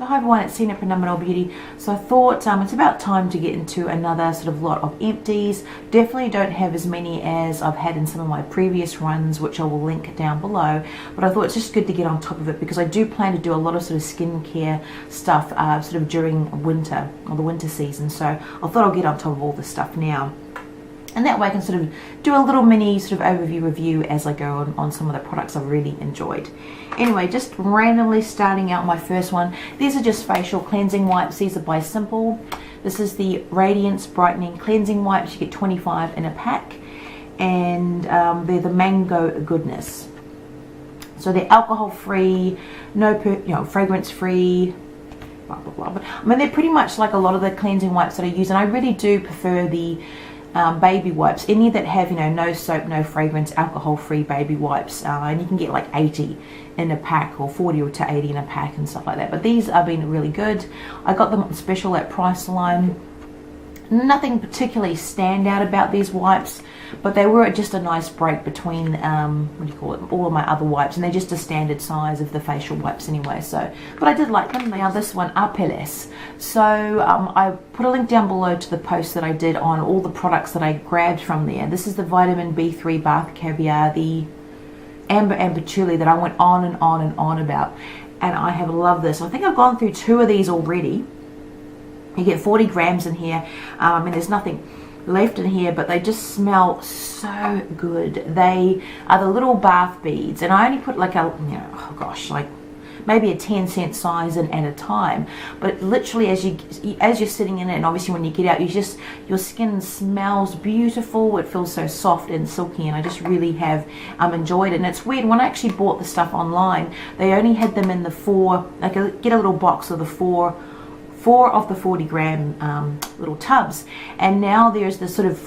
hi everyone, it's Tina from Phenomenal Beauty. So I thought it's about time to get into another sort of lot of empties. Definitely don't have as many as I've had in some of my previous runs, which I will link down below. But I thought it's just good to get on top of it because I do plan to do a lot of sort of skincare stuff sort of during winter or the winter season. So I thought I'll get on top of all this stuff now. And that way I can sort of do a little mini sort of overview review as I go on some of the products I've really enjoyed. Anyway, just randomly starting out my first one. These are just facial cleansing wipes. These are by Simple. This is the Radiance Brightening Cleansing Wipes. You get 25 in a pack. And they're the Mango Goodness. So they're alcohol free, no fragrance free, blah blah blah. But, I mean, they're pretty much like a lot of the cleansing wipes that I use, and I really do prefer the baby wipes, any that have no soap, no fragrance, alcohol free baby wipes, and you can get like 80 in a pack or 40 to 80 in a pack and stuff like that. But these have been really good. I got them on special at Priceline. Nothing particularly stand out about these wipes, but they were just a nice break between all of my other wipes, and they're just a standard size of the facial wipes anyway. So, but I did like them. Now this one, Paulas. So I put a link down below to the post that I did on all the products that I grabbed from there. This is the vitamin B3 bath caviar, the amber and patchouli that I went on and on and on about, and I have loved this. I think I've gone through 2 of these already. You get 40 grams in here. I mean, there's nothing left in here, but they just smell so good. They are the little bath beads, and I only put like a, like maybe a 10-cent size in at a time. But literally, as you're sitting in it, and obviously when you get out, your skin smells beautiful. It feels so soft and silky, and I just really have enjoyed it. And it's weird, when I actually bought the stuff online, they only had them in the 4, like get a little box of the 4 of the 40 gram little tubs, and now there's the sort of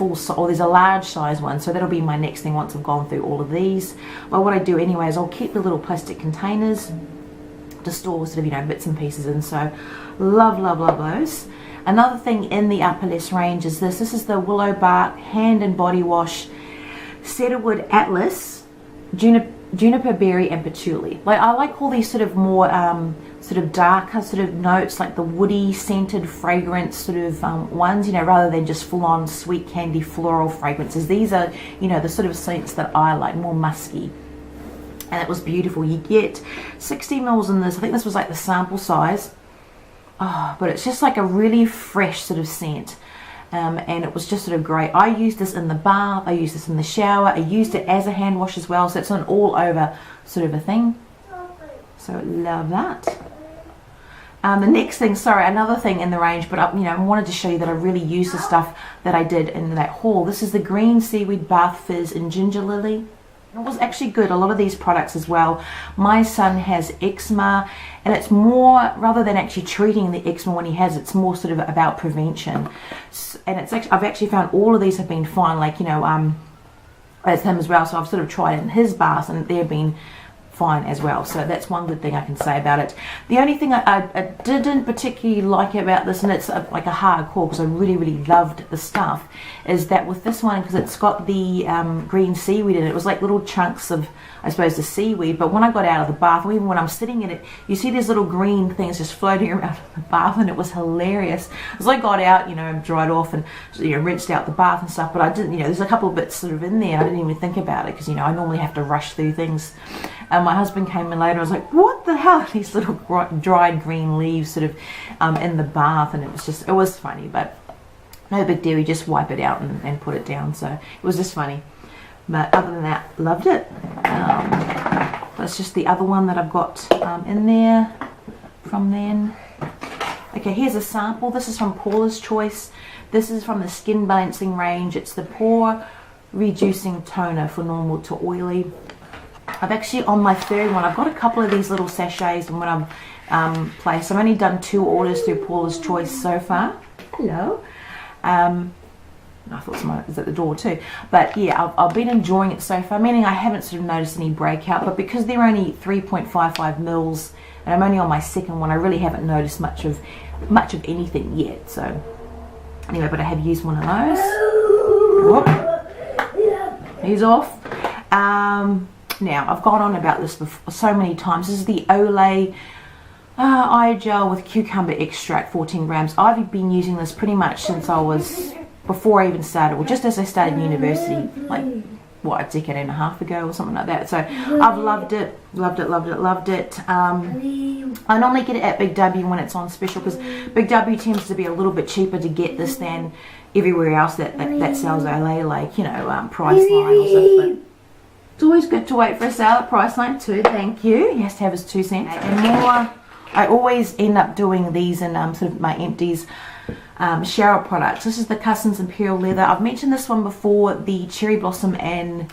there's a large size one, so that'll be my next thing once I've gone through all of these. But what I do anyway is I'll keep the little plastic containers to store sort of bits and pieces in. So love those. Another thing in the Paulas range is this is the Willow Bark Hand and Body Wash, Cedarwood Atlas, Juniper Berry and Patchouli. Like, I like all these sort of more sort of darker sort of notes, like the woody scented fragrance sort of ones, rather than just full on sweet candy floral fragrances. These are, the sort of scents that I like, more musky. And it was beautiful. You get 60 mils in this. I think this was like the sample size. Oh, but it's just like a really fresh sort of scent. And it was just sort of great. I used this in the bath, I used this in the shower, I used it as a hand wash as well, so it's an all over sort of a thing. So love that. The next thing, another thing in the range, but I wanted to show you that I really used the stuff that I did in that haul. This is the Green Seaweed Bath Fizz in Ginger Lily. It was actually good, a lot of these products as well. My son has eczema, and it's more, rather than actually treating the eczema when he has, it's more sort of about prevention. And it's actually, I've actually found all of these have been fine, like, as him as well. So I've sort of tried it in his bath, and they've been fine as well. So that's one good thing I can say about it. The only thing I didn't particularly like about this, and it's like a hard core because I really loved the stuff, is that with this one, because it's got the green seaweed in it, it was like little chunks of, I suppose, the seaweed. But when I got out of the bath, or even when I'm sitting in it, you see these little green things just floating around in the bath, and it was hilarious. As I got out, and dried off and rinsed out the bath and stuff, but I didn't, there's a couple of bits sort of in there. I didn't even think about it because I normally have to rush through things. My husband came in later and was like, what the hell are these little dried green leaves sort of in the bath? And it was funny, but no big deal. You just wipe it out and put it down. So it was just funny. But other than that, loved it. That's just the other one that I've got in there from then. Okay, here's a sample. This is from Paulas Choice. This is from the Skin Balancing range. It's the Pore Reducing Toner for normal to oily. I've actually, on my third one, I've got a couple of these little sachets and when I'm placed. I've only done 2 orders through Paulas Choice so far. Hello. I thought someone was at the door too. But yeah, I've been enjoying it so far, meaning I haven't sort of noticed any breakout, but because they're only 3.55 mils and I'm only on my second one, I really haven't noticed much of anything yet. So anyway, but I have used one of those. Whoop. He's off. Now, I've gone on about this before, so many times. This is the Olay eye gel with cucumber extract, 14 grams. I've been using this pretty much since before I even started, or just as I started university, like, what, a decade and a half ago or something like that. So I've loved it. I normally get it at Big W when it's on special, because Big W tends to be a little bit cheaper to get this than everywhere else that sells Olay, like, you know, Priceline or stuff. But it's always good to wait for a sale at Priceline too. Thank you. He has to have his 2 cents. And more, I always end up doing these in sort of my Empties shower products. This is the Cussons Imperial Leather. I've mentioned this one before, the Cherry Blossom and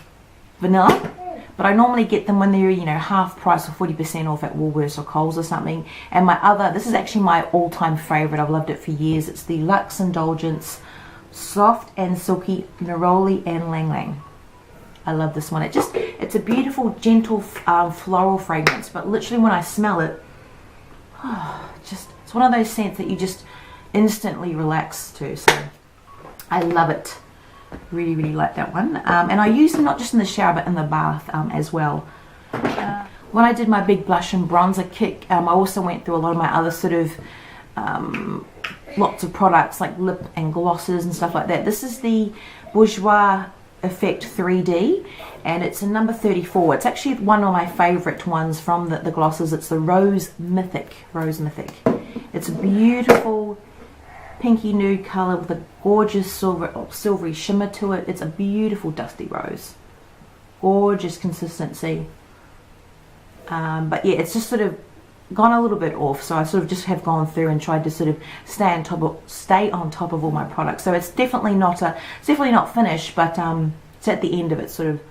Vanilla, but I normally get them when they're, you know, half price or 40% off at Woolworths or Coles or something. And my other, this is actually my all-time favorite, I've loved it for years, it's the Luxe Indulgence Soft and Silky Neroli and Lang Lang. I love this one. It's a beautiful, gentle floral fragrance, but literally when I smell it, it's one of those scents that you just instantly relax to. So I love it. Really, really like that one. And I use them not just in the shower but in the bath as well. When I did my big blush and bronzer kick, I also went through a lot of my other sort of lots of products like lip and glosses and stuff like that. This is the Bourjois Effect 3D, and it's in number 34. It's actually one of my favorite ones from the glosses. It's the Rose Mythic. It's a beautiful pinky nude color with a gorgeous silvery shimmer to it. It's a beautiful dusty rose. Gorgeous consistency. But yeah, it's just sort of gone a little bit off, so I sort of just have gone through and tried to sort of stay on top of all my products. So it's definitely not finished, but it's at the end of its sort of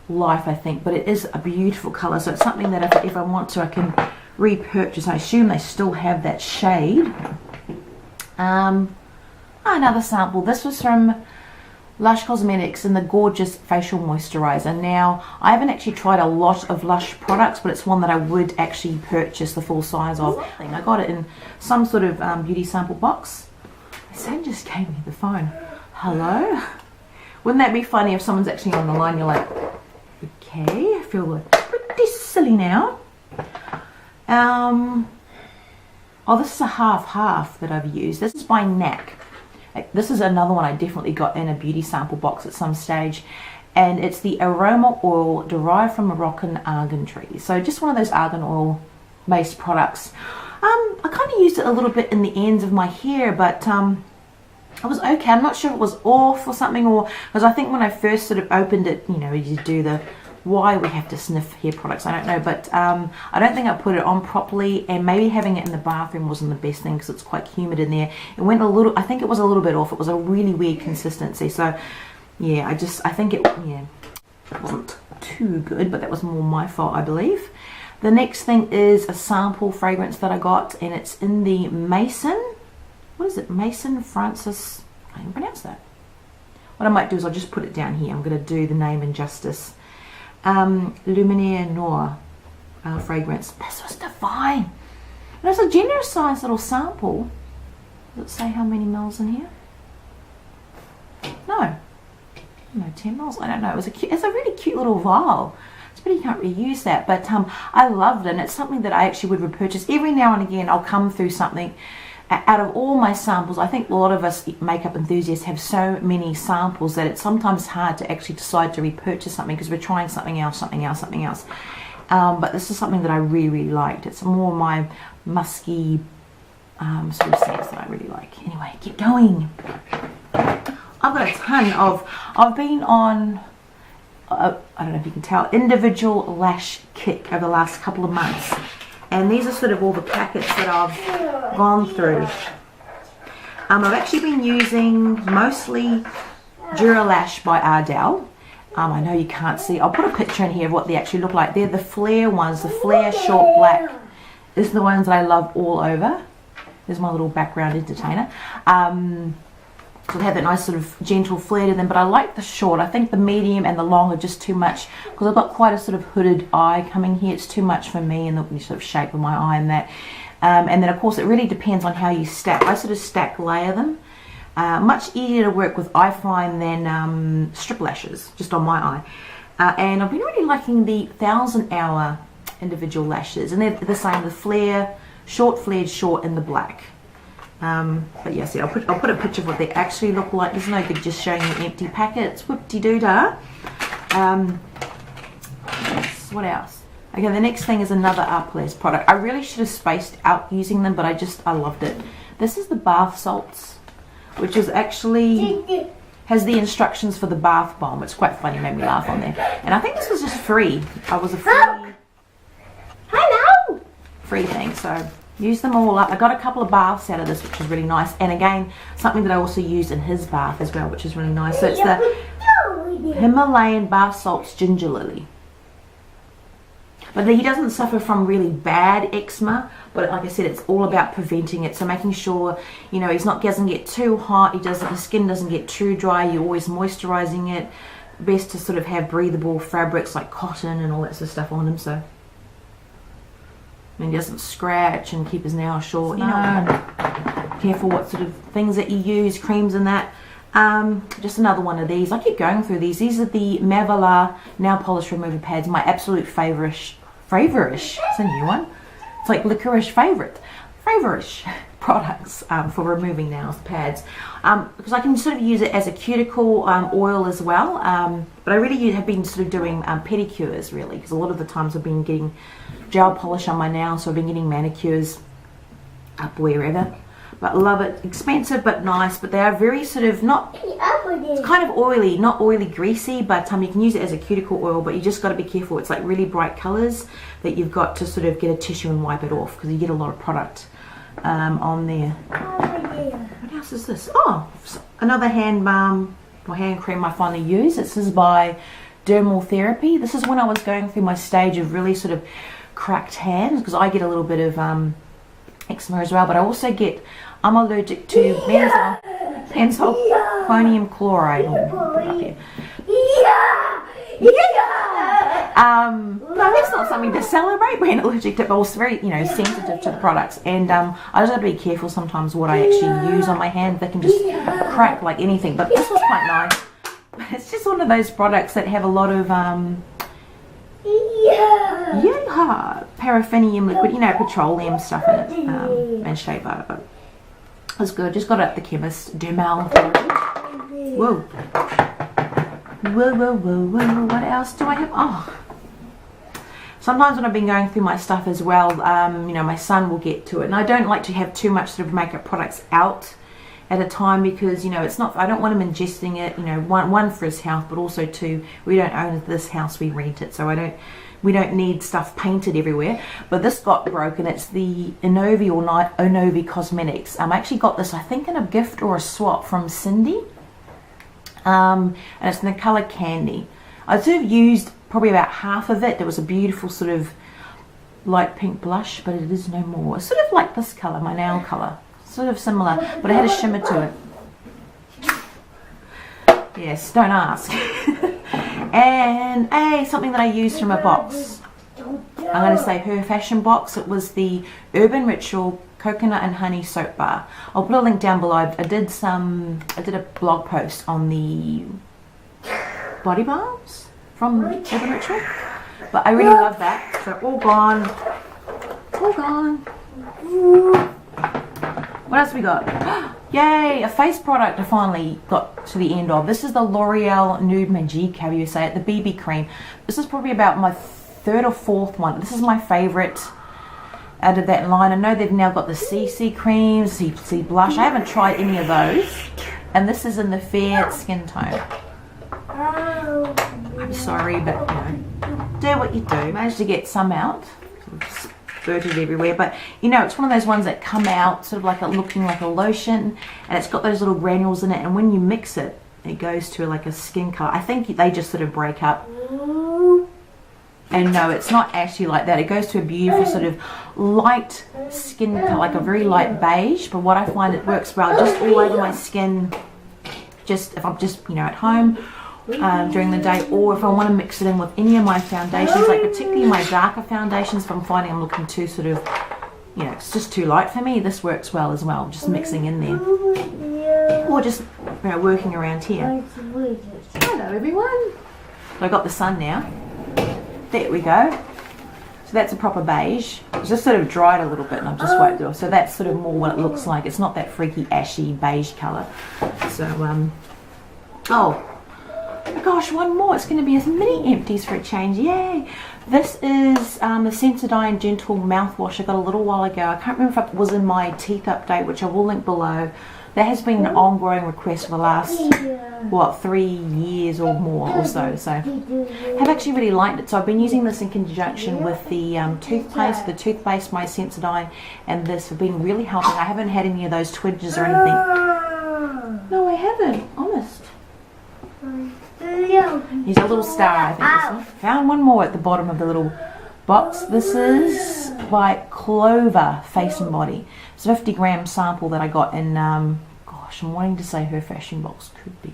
life, I think. But it is a beautiful color, so it's something that if I want to, I can repurchase. I assume they still have that shade. Another sample. This was from Lush Cosmetics in the gorgeous facial moisturizer. Now, I haven't actually tried a lot of Lush products, but it's one that I would actually purchase the full size of. I got it in some sort of beauty sample box. My son just gave me the phone. Hello? Wouldn't that be funny if someone's actually on the line, you're like, okay, I feel pretty silly now. Oh, this is a half that I've used. This is by NAC. This is another one I definitely got in a beauty sample box at some stage, and it's the Aroma Oil derived from Moroccan argan trees. So just one of those argan oil based products. I kind of used it a little bit in the ends of my hair, but it was okay. I'm not sure if it was off or something, or because I think when I first sort of opened it, you know, you do the why we have to sniff hair products, I don't know, but I don't think I put it on properly, and maybe having it in the bathroom wasn't the best thing because it's quite humid in there. It went a little, I think it was a little bit off. It was a really weird consistency, so yeah, I think it wasn't too good, but that was more my fault, I believe. The next thing is a sample fragrance that I got, and it's in the Mason, what is it, Mason Francis, I can't pronounce that. What I might do is I'll just put it down here. I'm going to do the name in justice. Luminaire Noir fragrance. This was divine. And it's a generous sized little sample. Does it say how many mils in here? No, 10 mils. I don't know. It's a really cute little vial. It's but you can't really use that. But I loved it, and it's something that I actually would repurchase every now and again. I'll come through something. Out of all my samples, I think a lot of us makeup enthusiasts have so many samples that it's sometimes hard to actually decide to repurchase something because we're trying something else. But this is something that I really, really liked. It's more my musky sort of scents that I really like. Anyway, keep going. I've got a ton of, I've been on, I don't know if you can tell, individual Lash Kick over the last couple of months. And these are sort of all the packets that I've gone through. I've actually been using mostly Dura Lash by Ardell. I know you can't see. I'll put a picture in here of what they actually look like. They're the flare ones. The flare short black is the ones that I love all over. There's my little background entertainer. So they have that nice sort of gentle flare to them, but I like the short. I think the medium and the long are just too much because I've got quite a sort of hooded eye coming here. It's too much for me and the sort of shape of my eye and that. And then of course it really depends on how you stack. I sort of stack layer them. Much easier to work with, I find, than strip lashes just on my eye. And I've been really liking the 1000 Hour individual lashes, and they're the same, the flare short flared short in the black. But yes, yeah, I'll put a picture of what they actually look like. There's no good just showing you empty packets. Whoop-de-doo-dah. What else? Okay, the next thing is another Paulas product. I really should have spaced out using them, but I loved it. This is the bath salts, which is actually has the instructions for the bath bomb. It's quite funny, made me laugh on there. And I think this was just free. I was a free thing, so use them all up. I got a couple of baths out of this, which is really nice. And again, something that I also used in his bath as well, which is really nice. So it's the Himalayan Bath Salts Ginger Lily. But he doesn't suffer from really bad eczema, but like I said, it's all about preventing it. So making sure, you know, doesn't get too hot, his skin doesn't get too dry, you're always moisturizing it. Best to sort of have breathable fabrics like cotton and all that sort of stuff on him, so and he doesn't scratch and keep his nails short. You know, careful what sort of things that you use, creams and that. Just another one of these. I keep going through these. These are the Mavila nail polish remover pads, my absolute favorish. It's a new one. It's like licorice favorish products for removing nails, pads. Because I can sort of use it as a cuticle oil as well. But I really have been sort of doing pedicures really, because a lot of the times I've been getting gel polish on my nails, so I've been getting manicures up wherever. But love it. Expensive but nice, but they are very sort of it's kind of oily, not oily greasy, but you can use it as a cuticle oil, but you just got to be careful. It's like really bright colors that you've got to sort of get a tissue and wipe it off, because you get a lot of product on there. What else is this? Oh, another hand balm or hand cream I finally use. This is by Dermal Therapy. This is when I was going through my stage of really sort of cracked hands, because I get a little bit of eczema as well, but I also I'm allergic to benzalkonium chloride. No, that's not something to celebrate. Being allergic to, but also very, sensitive to the products, and I just have to be careful sometimes what I actually use on my hand. They can just crack like anything. But this was quite nice. It's just one of those products that have a lot of paraffinium liquid, petroleum stuff in it, and shea butter. But it was good. Just got it at the chemist. Dermal. Whoa. What else do I have? Oh. Sometimes when I've been going through my stuff as well, my son will get to it. And I don't like to have too much sort of makeup products out at a time, because, it's not, I don't want him ingesting it, one for his health, but also two, we don't own this house, we rent it. So we don't need stuff painted everywhere. But this got broken. It's the Innova Cosmetics. I actually got this, I think, in a gift or a swap from Cindy. And it's in the colour Candy. I sort of used probably about half of it. There was a beautiful sort of light pink blush, but it is no more. It's sort of like this colour, my nail colour. Sort of similar, but it had a shimmer to it. Yes, don't ask. And something that I used from a box. I'm going to say her fashion box. It was the Urban Ritual Coconut and Honey Soap Bar. I'll put a link down below. I did a blog post on the body balms from Urban Ritual, but I really love that. So all gone. What else we got? Yay, a face product I finally got to the end of. This is the L'Oreal Nude Magique, how you say it, the BB cream. This is probably about my third or fourth one. This is my favorite out of that line. I know they've now got the CC cream, CC blush. I haven't tried any of those. And this is in the fair skin tone. I'm sorry, but do what you do. Managed to get some out. Spurted everywhere, but it's one of those ones that come out sort of like looking like a lotion, and it's got those little granules in it, and when you mix it, it goes to like a skin color. I think they just sort of break up. And no, it's not actually like that. It goes to a beautiful sort of light skin color, like a very light beige. But what I find, it works well just all over my skin, just if I'm just at home during the day, or if I want to mix it in with any of my foundations, like particularly my darker foundations, if I'm finding I'm looking too sort of, it's just too light for me, this works well as well, just mixing in there. Or just working around here. Hello everyone. So I got the sun now. There we go. So that's a proper beige. It's just sort of dried a little bit and I've just wiped it off. So that's sort of more what it looks like. It's not that freaky ashy beige colour. So, oh gosh, one more. It's going to be a mini Empties for a change. Yay! This is the Sensodyne Gentle mouthwash I got a little while ago. I can't remember if it was in my teeth update, which I will link below. There has been an ongoing request for the last, what, 3 years or more or so. So I've actually really liked it. So I've been using this in conjunction with the toothpaste, my Sensodyne, and this have been really helping. I haven't had any of those twinges or anything. No, I haven't. Honest. Here's a little star, I think. I found one more at the bottom of the little box. This is by Clover Face and Body. It's a 50-gram sample that I got in, gosh, I'm wanting to say her fashion box, could be.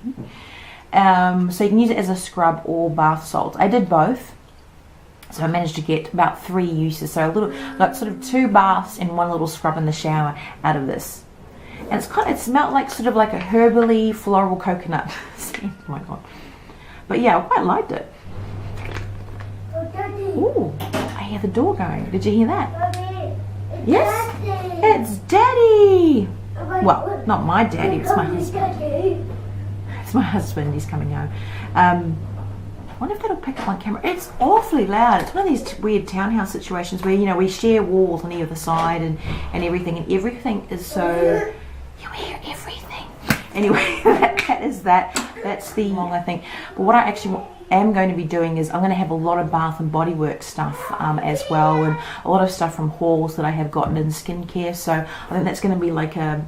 So you can use it as a scrub or bath salt. I did both. So I managed to get about 3 uses. So a little, like sort of 2 baths and 1 little scrub in the shower out of this. And it smelled like sort of like a herbally floral coconut scent. Oh my god. But yeah, I quite liked it. Ooh, I hear the door going. Did you hear that? Yes? It's Daddy! Well, not my daddy, it's my husband. It's my husband, he's coming home. I wonder if that'll pick up on camera. It's awfully loud. It's one of these weird townhouse situations where, you know, we share walls on either side and everything is so... You hear everything. Anyway, that's the long, I think. But what I actually am going to be doing is I'm going to have a lot of Bath and Body Works stuff as well, and a lot of stuff from hauls that I have gotten in skincare. So I think that's going to be like a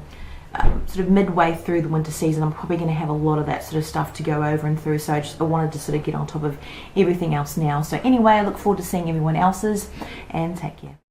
sort of midway through the winter season. I'm probably going to have a lot of that sort of stuff to go over and through. So I wanted to sort of get on top of everything else now. So anyway, I look forward to seeing everyone else's, and take care.